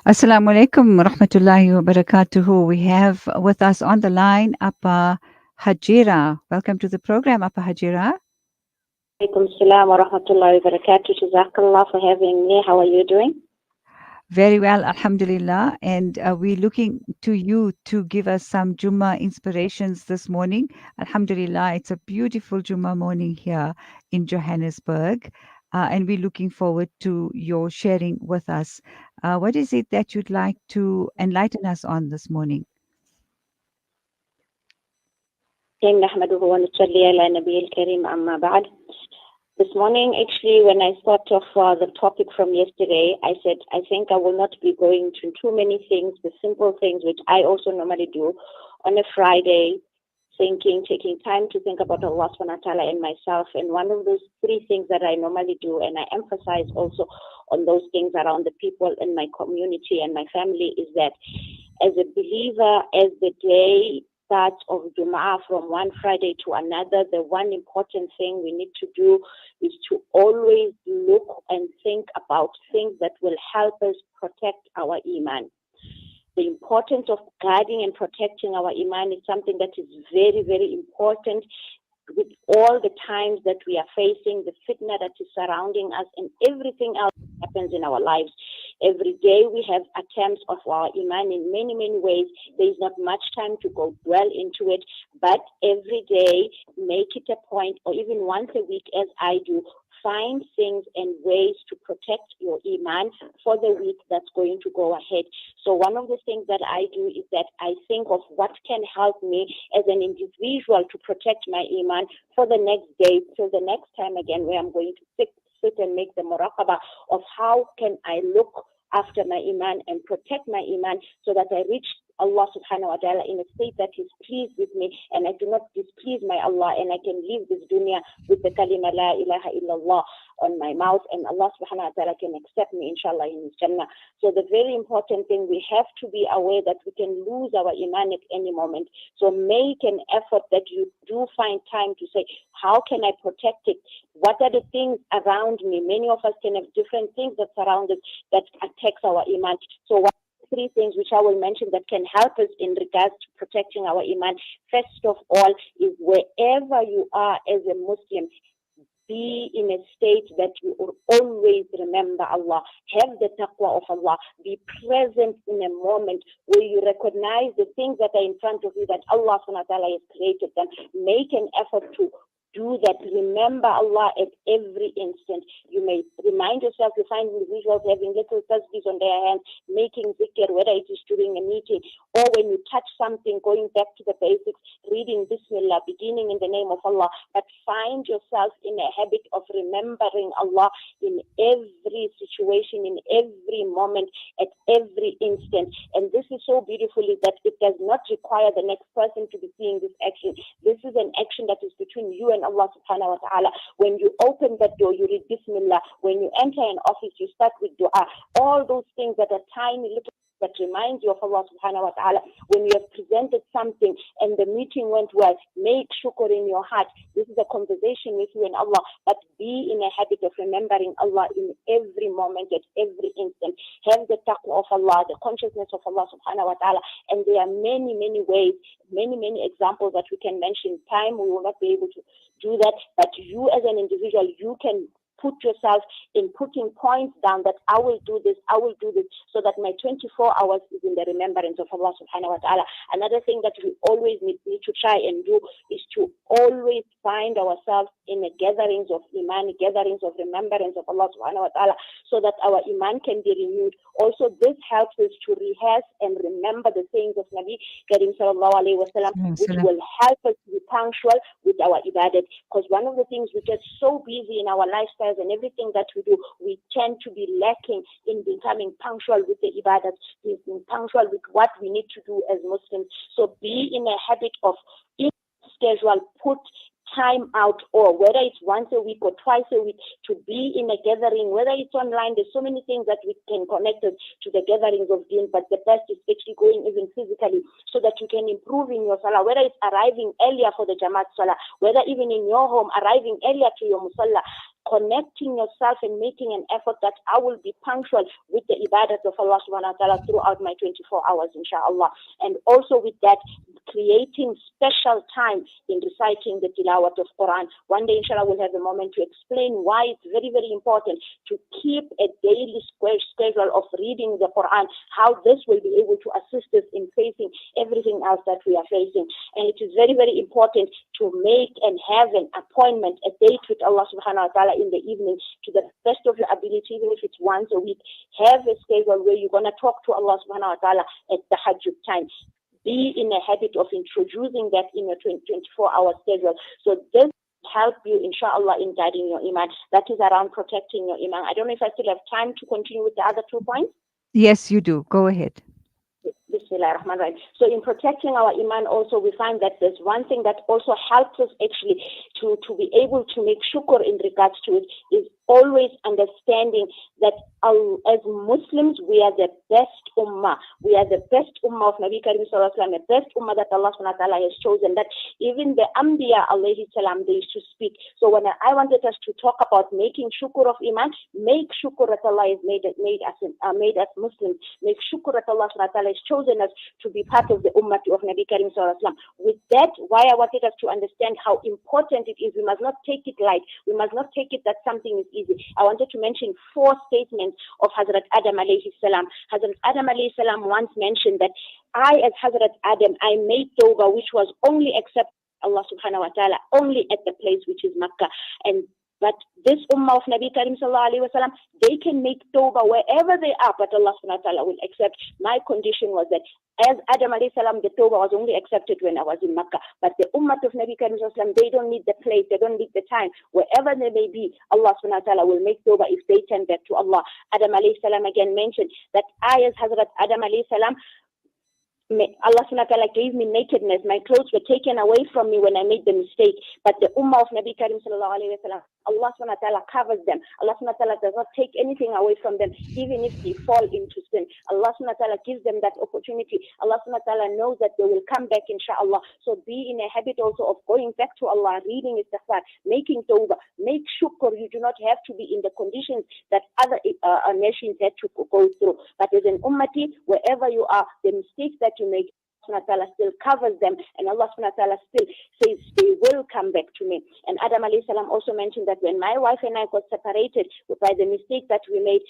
Assalamu alaikum rahmatullahi wa barakatuhu. We have with us on the line Appa Hajira. Welcome to the program, Appa Hajira. Alaikum salam wa rahmatullahi wa barakatuh. Jazakallah for having me. How are you doing? Very well, alhamdulillah. And we're looking to you to give us some Jummah inspirations this morning. Alhamdulillah, it's a beautiful Jummah morning here in Johannesburg. And we're looking forward to your sharing with us. What is it that you'd like to enlighten us on this morning? نحمده ونصلي على نبي الكريم أما بعد. This morning, actually, when I thought of the topic from yesterday, I said, I think I will not be going to too many things, the simple things which I also normally do on a Friday, taking time to think about Allah subhanahu wa ta'ala and myself. And one of those three things that I normally do, and I emphasize also on those things around the people in my community and my family, is that as a believer, as the day starts of Jum'ah from one Friday to another, the one important thing we need to do is to always look and think about things that will help us protect our Iman. The importance of guarding and protecting our Iman is something that is very, very important with all the times that we are facing, the fitna that is surrounding us, and everything else that happens in our lives. Every day we have attempts of our Iman in many, many ways. There is not much time to go dwell into it, but every day make it a point, or even once a week as I do, find things and ways to protect your Iman for the week that's going to go ahead. So one of the things that I do is that I think of what can help me as an individual to protect my Iman for the next day, till the next time again where I'm going to sit and make the muraqabah of how can I look after my Iman and protect my Iman so that I reach Allah subhanahu wa ta'ala in a state that is pleased with me and I do not displease my Allah, and I can leave this dunya with the kalima la ilaha illallah on my mouth, and Allah subhanahu wa ta'ala can accept me inshallah in his Jannah. So the very important thing, we have to be aware that we can lose our Iman at any moment. So make an effort that you do find time to say, how can I protect it? What are the things around me? Many of us can have different things that surround us that attacks our Iman. So what three things which I will mention that can help us in regards to protecting our Iman. First of all is wherever you are as a Muslim, be in a state that you will always remember Allah. Have the taqwa of Allah. Be present in a moment where you recognize the things that are in front of you that Allah subhanahu wa ta'ala has created them. Make an effort to do that. Remember Allah at every instant. You may remind yourself, you find individuals having little tasbihs on their hands, making zikr, whether it is during a meeting or when you touch something, going back to the basics, reading Bismillah, beginning in the name of Allah. But find yourself in a habit of remembering Allah in every situation, in every moment, at every instant. And this is so beautifully that it does not require the next person to be seeing this action. This is an action that is between you and Allah subhanahu wa ta'ala. When you open that door, you read Bismillah. When you enter an office, you start with dua. All those things that are tiny little that reminds you of Allah subhanahu wa ta'ala. When you have presented something and the meeting went well, make shukr in your heart. This is a conversation with you and Allah, but be in a habit of remembering Allah in every moment, at every instant. Have the taqwa of Allah, the consciousness of Allah subhanahu wa ta'ala. And there are many, many ways, many, many examples that we can mention. Time, we will not be able to do that, but you as an individual, you can put yourself in putting points down that I will do this, so that my 24 hours is in the remembrance of Allah subhanahu wa ta'ala. Another thing that we always need to try and do is to always find ourselves in the gatherings of Iman, gatherings of remembrance of Allah subhanahu wa ta'ala, so that our Iman can be renewed. Also, this helps us to rehearse and remember the sayings of Nabi Karim sallallahu alayhi wa sallam, which will help us to be punctual with our ibadat. Because one of the things, we get so busy in our lifestyles and everything that we do, we tend to be lacking in becoming punctual with the ibadat, being punctual with what we need to do as Muslims. So be in a habit of schedule, put time out, or whether it's once a week or twice a week, to be in a gathering, whether it's online. There's so many things that we can connect us to the gatherings of deen, but the best is actually going even physically so that you can improve in your salah, whether it's arriving earlier for the Jamaat salah, whether even in your home, arriving earlier to your musalla, connecting yourself and making an effort that I will be punctual with the ibadat of Allah subhanahu wa ta'ala throughout my 24 hours, inshallah. And also with that, creating special time in reciting the tilawat of Quran. One day, inshallah, we'll have a moment to explain why it's very, very important to keep a daily schedule of reading the Quran, how this will be able to assist us in facing everything else that we are facing. And it is very, very important to make and have an appointment, a date with Allah subhanahu wa ta'ala in the evening to the best of your ability, even if it's once a week. Have a schedule where you're going to talk to Allah subhanahu wa ta'ala at the Hajj time. Be in a habit of introducing that in your 24-hour schedule. So this help you, inshallah, in guiding your iman. That is around protecting your iman. I don't know if I still have time to continue with the other 2 points. Yes, you do. Go ahead. Bismillah ar-Rahman ar-Rahim. So in protecting our iman also, we find that there's one thing that also helps us actually to be able to make shukr in regards to it, is always understanding that as Muslims, we are the best ummah. We are the best ummah of Nabi Karim Sallallahu Alaihi Wasallam, the best ummah that Allah Subhanahu wa Ta'ala has chosen, that even the Anbiya alayhi salam, they used to speak. So when I wanted us to talk about making shukr of iman, make shukr that Allah has made us Muslims. Make shukr that Allah Subhanahu wa Ta'ala has chosen us to be part of the ummah of Nabi Karim Sallallahu Alaihi Wasallam. With that, why I wanted us to understand how important it is, we must not take it light. We must not take it that something is easy. I wanted to mention 4 statements of Hazrat Adam alayhi salam. Hazrat Adam alayhi salam once mentioned that I, as Hazrat Adam, I made tawbah which was only accepted by Allah subhanahu wa ta'ala, only at the place which is Makkah. But this ummah of Nabi Karim sallallahu alaihi wasallam, they can make tawbah wherever they are, but Allah subhanahu wa ta'ala will accept. My condition was that as Adam alayhi salam, the tawbah was only accepted when I was in Makkah. But the ummah of Nabi Karim sallallahu alaihi wasallam, they don't need the place, they don't need the time. Wherever they may be, Allah subhanahu wa ta'ala will make tawbah if they turn back to Allah. Adam alayhi salam again mentioned that I, as Hazrat Adam alayhi salam, Allah subhanahu wa ta'ala gave me nakedness. My clothes were taken away from me when I made the mistake. But the ummah of Nabi Karim sallallahu alayhi wa sallam, Allah subhanahu wa ta'ala covers them. Allah subhanahu wa ta'ala does not take anything away from them, even if they fall into sin. Allah subhanahu wa ta'ala gives them that opportunity. Allah subhanahu wa ta'ala knows that they will come back, inshallah. So be in a habit also of going back to Allah, reading istighfar, making tawbah, make shukr. You do not have to be in the conditions that other nations had to go through. But as an ummati, wherever you are, the mistakes that you make, Allah subhanahu wa ta'ala still covers them, and Allah subhanahu wa ta'ala still says they will come back to me. And Adam alayhi salam also mentioned that when my wife and I got separated by the mistake that we made,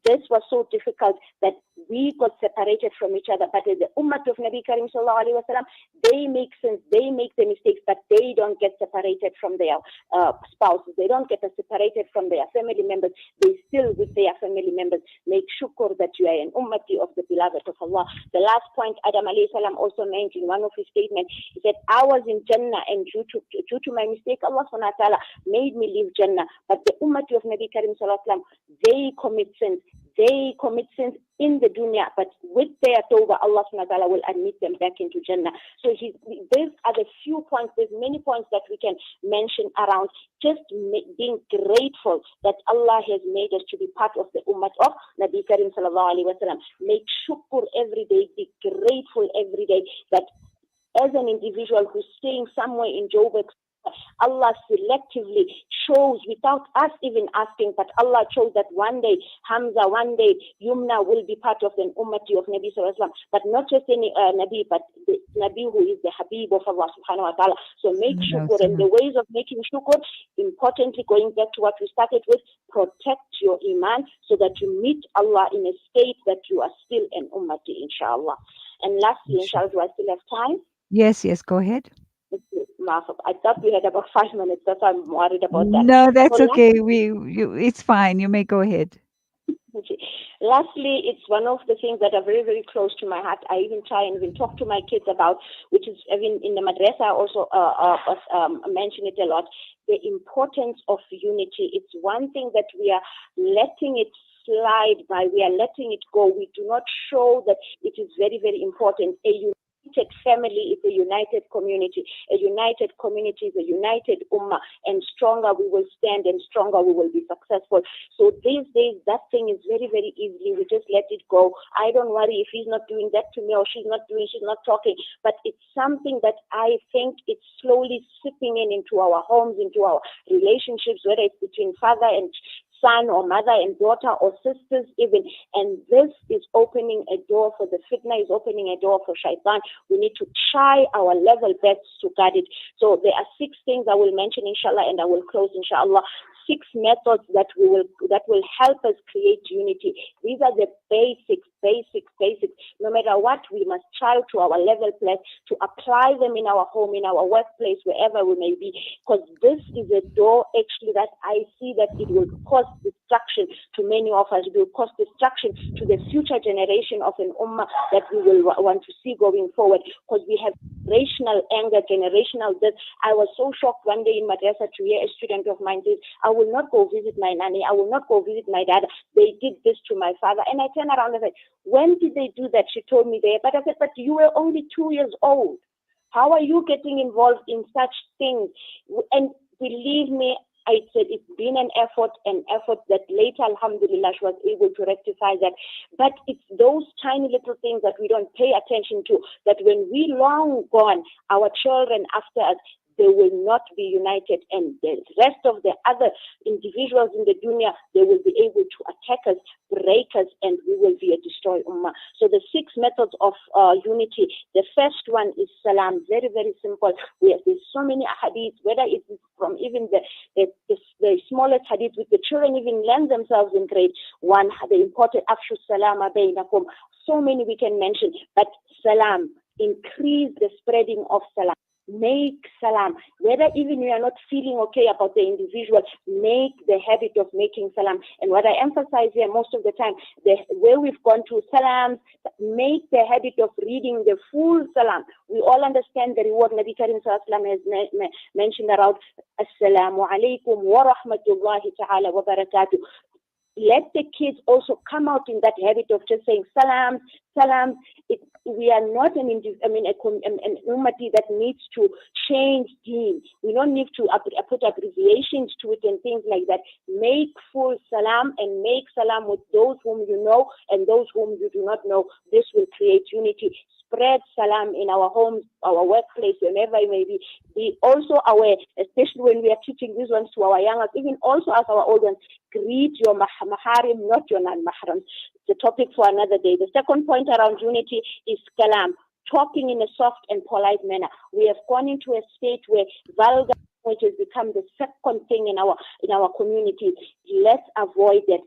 this was so difficult that we got separated from each other. But as the ummah of Nabi Karim sallallahu alaihi wasallam, they make sense, they make the mistakes, but they don't get separated from their spouses. They don't get separated from their family members. They still with their family members. Make shukr that you are an ummati of the beloved of Allah. The last point Adam alayhi salam also mentioned in one of his statements, he said, I was in Jannah, and due to my mistake, Allah subhanahu wa ta'ala made me leave Jannah. But the ummati of Nabi Karim sallallahu alaihi wasallam, they commit sins. They commit sins in the dunya, but with their tawbah, Allah subhanahu wa ta'ala will admit them back into Jannah. So these are the few points. There's many points that we can mention around just being grateful that Allah has made us to be part of the ummah of Nabi Karim sallallahu alaihi wasallam. Make shukr every day. Be grateful every day that as an individual who's staying somewhere in Joburg, Allah selectively chose without us even asking, but Allah chose that one day Hamza, one day Yumna will be part of an ummati of Nabi sallallahu alaihi wasallam, but not just any Nabi, but the Nabi who is the Habib of Allah subhanahu wa ta'ala. So make shukr, and the ways of making shukr, importantly, going back to what we started with, protect your iman so that you meet Allah in a state that you are still an ummati, inshallah. And lastly, inshallah, do I still have time? Yes, go ahead. I thought we had about 5 minutes. That's why I'm worried about that. No, that's So okay. It's fine. You may go ahead. Lastly, it's one of the things that are very, very close to my heart. I even try and even talk to my kids about, which is even in the madrasa I also mention it a lot, the importance of unity. It's one thing that we are letting it slide by. We are letting it go. We do not show that it is very, very important. A family is a united community. A united community is a united ummah, and stronger we will stand and stronger we will be successful. So these days, that thing is very, very easily. We just let it go. I don't worry if he's not doing that to me or she's not talking. But it's something that I think it's slowly seeping into our homes, into our relationships, whether it's between father and son or mother and daughter or sisters even. And this is opening a door for the fitna, is opening a door for shaitan. We need to try our level best to guard it. So there are 6 things I will mention, inshallah, and I will close, inshallah. 6 methods that will help us create unity. These are the basics. No matter what, we must try to our level best to apply them in our home, in our workplace, wherever we may be, because this is a door actually that I see that it will cause destruction to many of us. It will cause destruction to the future generation of an ummah that we will want to see going forward, because we have generational anger, generational death. I was so shocked one day in madrasa to hear a student of mine say, I will not go visit my nanny, I will not go visit my dad. They did this to my father. And I turned around and said, when did they do that? She told me there. But I said, but you were only 2 years old. How are you getting involved in such things? And believe me, I said it's been an effort that later, alhamdulillah, she was able to rectify that. But it's those tiny little things that we don't pay attention to, that when we long gone, our children after us, they will not be united, and the rest of the other individuals in the dunya, they will be able to attack us, break us, and we will be a destroyed ummah. So the 6 methods of unity. The first one is salam. Very, very simple. There's so many hadiths, whether it is from even the smallest hadith with the children even learn themselves in grade 1, the important afshu salama bainakum. So many we can mention, but salam, increase the spreading of salam. Make salam. Whether even you are not feeling okay about the individual, make the habit of making salam. And what I emphasize here most of the time, where we've gone to salams, make the habit of reading the full salam. We all understand the reward Nabi Karim Sallallahu has mentioned around Assalamu alaikum wa rahmatullahi ta'ala wa barakatuh. Let the kids also come out in that habit of just saying salam. We are not an ummati that needs to change deen. We don't need to put abbreviations to it and things like that. Make full salam and make salam with those whom you know and those whom you do not know. This will create unity. Spread salam in our homes, our workplace, wherever it may be. Be also aware, especially when we are teaching these ones to our youngers, even also as our old ones, greet your maharim, not your non-mahrams. It's a topic for another day. The second point around unity is kalam, talking in a soft and polite manner. We have gone into a state where vulgar language has become the second thing in our community. Let's avoid that.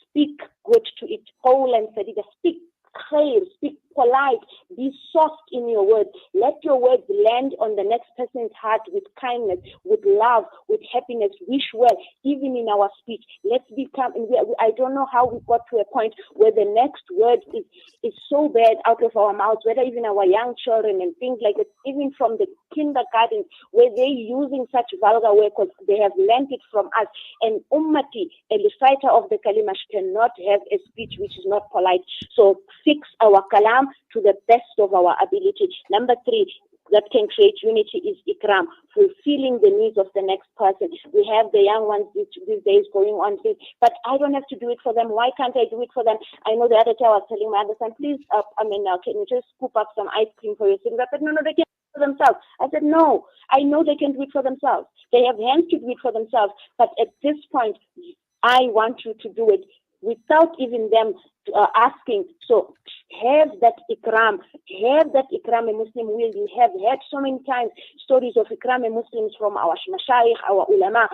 Speak good to it. Whole and sadida. Speak clear, speak polite, be soft in your words. Let your words land on the next person's heart with kindness, with love, with happiness. Wish well, even in our speech. Let's become, I don't know how we got to a point where the next word is so bad out of our mouths, whether even our young children and things like that, even from the kindergarten, where they're using such vulgar words because they have learned it from us. And ummati, a reciter of the kalima, cannot have a speech which is not polite. So fix our kalam to the best of our ability. Number 3, that can create unity is ikram, fulfilling the needs of the next person. We have the young ones these days going on, but I don't have to do it for them. Why can't I do it for them? I know the other day I was telling my other son, please, can you just scoop up some ice cream for your siblings? I said, no, they can do it for themselves. I said, no, I know they can do it for themselves. They have hands to do it for themselves. But at this point, I want you to do it without even them asking. So have that ikram. A Muslim will. We have had so many times stories of ikram a Muslims from our mashayikh, our ulama.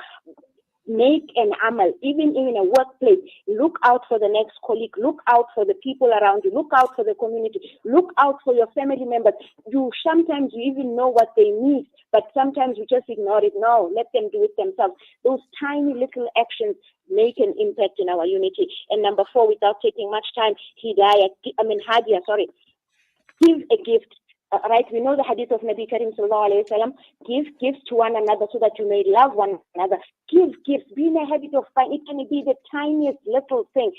Make an amal, even in a workplace. Look out for the next colleague. Look out for the people around you. Look out for the community. Look out for your family members. Sometimes you even know what they need, but sometimes you just ignore it. No, let them do it themselves. Those tiny little actions make an impact in our unity. And number 4, without taking much time, Hadiya, give a gift. Right, we know the hadith of Nabi Karim Sallallahu Alaihi Wasallam. Give gifts to one another so that you may love one another. Give gifts. Be in a habit of buying. It can be the tiniest little thing.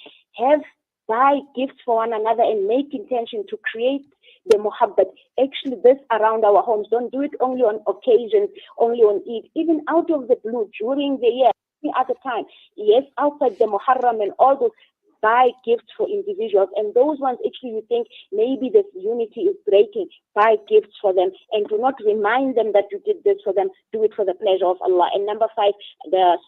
Buy gifts for one another and make intention to create the muhabbat. Actually, this around our homes. Don't do it only on occasions, only on Eid, even out of the blue during the year, any other time. Yes, outside the Muharram and all those, buy gifts for individuals, and those ones actually you think maybe this unity is breaking, buy gifts for them, and do not remind them that you did this for them. Do it for the pleasure of Allah. And number 5, the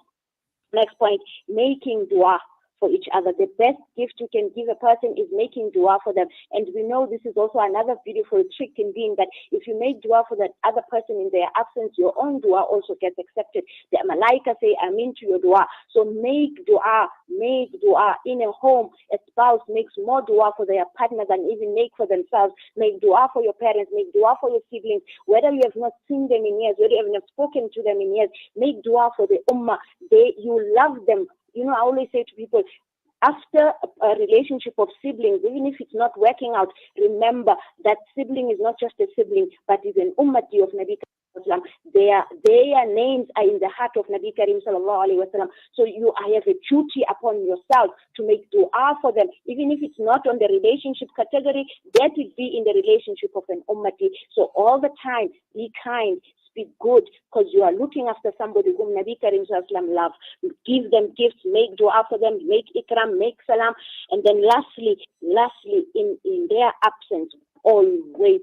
next point, making dua for each other. The best gift you can give a person is making dua for them. And we know this is also another beautiful trick in being that if you make dua for that other person in their absence, your own dua also gets accepted. The malaika say amin to your dua. So make dua in a home. A spouse makes more dua for their partner than even make for themselves. Make dua for your parents, make dua for your siblings, whether you have not seen them in years, whether you have not spoken to them in years, make dua for the ummah. You love them. You know, I always say to people, after a relationship of siblings, even if it's not working out, remember that sibling is not just a sibling, but is an ummati of Nabi Karim. Their names are in the heart of Nabi Karim sallallahu alaihi wasallam. So I have a duty upon yourself to make dua for them, even if it's not on the relationship category, let it be in the relationship of an ummati. So all the time, be kind, speak good, because you are looking after somebody whom Nabi Karim loved. Give them gifts, make dua for them, make ikram, make salam. And then lastly, in their absence, always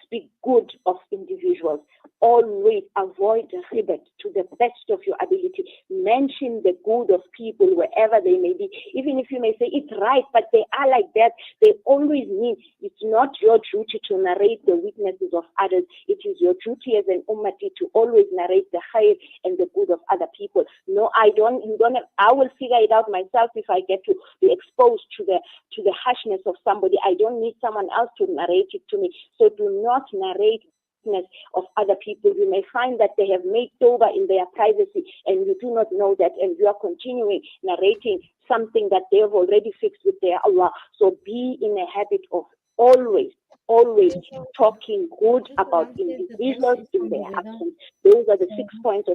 speak good of individuals. Always avoid ribat to the best of your ability. Mention the good of people wherever they may be. Even if you may say it's right, but they are like that, they always mean it's not your duty to narrate the weaknesses of others. It is your duty as an ummati to always narrate the khair and the good of other people. No, I will figure it out myself if I get to be exposed to the harshness of somebody. I don't need someone else to narrate it to me. So do not narrate of other people. You may find that they have made tawbah in their privacy and you do not know that, and you are continuing narrating something that they have already fixed with their Allah. So be in a habit of always talking good about individuals in their absence. Those are the 6 points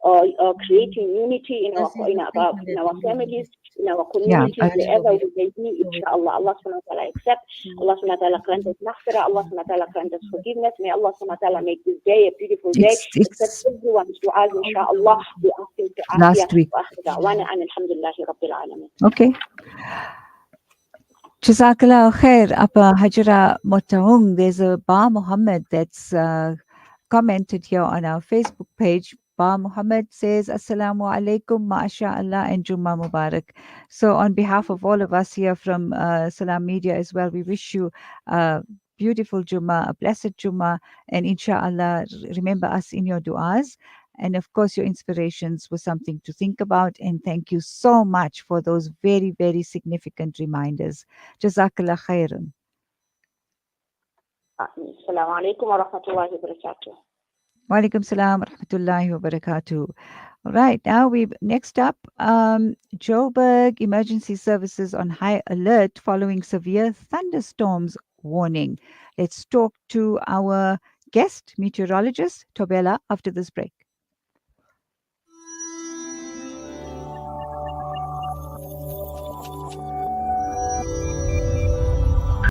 of creating unity in our families, in our communities, wherever we may be, inshallah. Allah subhanahu wa ta'ala accept. Allah subhanahu wa ta'ala grant us maghfirah. Allah subhanahu wa ta'ala grant us forgiveness. May Allah subhanahu wa ta'ala make this day a beautiful day. Accept everyone's du'as, inshallah. We ask him to last week. Okay. Jazakallah khair, Appa Hajira Motaung. There's a Ba Muhammad that's commented here on our Facebook page. Ba Muhammad says, Assalamu alaikum, ma'asha'Allah, and Jummah Mubarak. So on behalf of all of us here from Salam Media as well, we wish you a beautiful Jummah, a blessed Jummah, and inshallah, remember us in your du'as. And of course, your inspirations were something to think about. And thank you so much for those very, very significant reminders. Jazakallah khairan. Assalamu alaikum wa rahmatullahi wa barakatuh. Wa alaikum salam wa rahmatullahi wa barakatuh. All right, now next up, Joburg Emergency Services on high alert following severe thunderstorms warning. Let's talk to our guest meteorologist, Tobela, after this break.